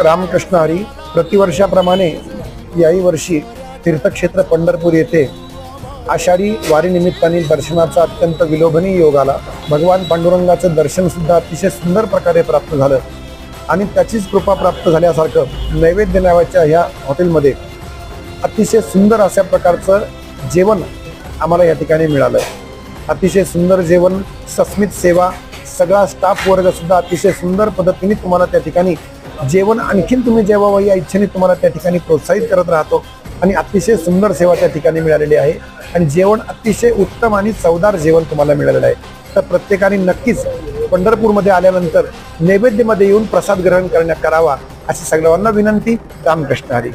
रामकृष्ण हरी. प्रतिवर्षाप्रमाणे याही वर्षी तीर्थक्षेत्र पंढरपूर येथे आषाढी वारीनिमित्ताने दर्शनाचा अत्यंत विलोभनीय योग आला. भगवान पांडुरंगाचं दर्शन सुद्धा अतिशय सुंदर प्रकारे प्राप्त झालं आणि त्याचीच कृपा प्राप्त झाल्यासारखं नैवेद्य नावाच्या ह्या हॉटेलमध्ये अतिशय सुंदर अशा प्रकारचं जेवण आम्हाला या ठिकाणी मिळालं. अतिशय सुंदर जेवण, सस्मित सेवा, सगळा स्टाफ वर्ग सुद्धा अतिशय सुंदर पद्धतीने तुम्हाला त्या ठिकाणी जेवण आणखीन तुम्ही जेवावं या इच्छेने तुम्हाला त्या ठिकाणी प्रोत्साहित करत राहतो आणि अतिशय सुंदर सेवा त्या ठिकाणी मिळालेली आहे आणि जेवण अतिशय उत्तम आणि चवदार जेवण तुम्हाला मिळालेलं आहे. तर प्रत्येकाने नक्कीच पंढरपूरमध्ये आल्यानंतर नैवेद्यमध्ये येऊन प्रसाद ग्रहण करावा अशी सगळ्यांना विनंती. रामकृष्ण हरी.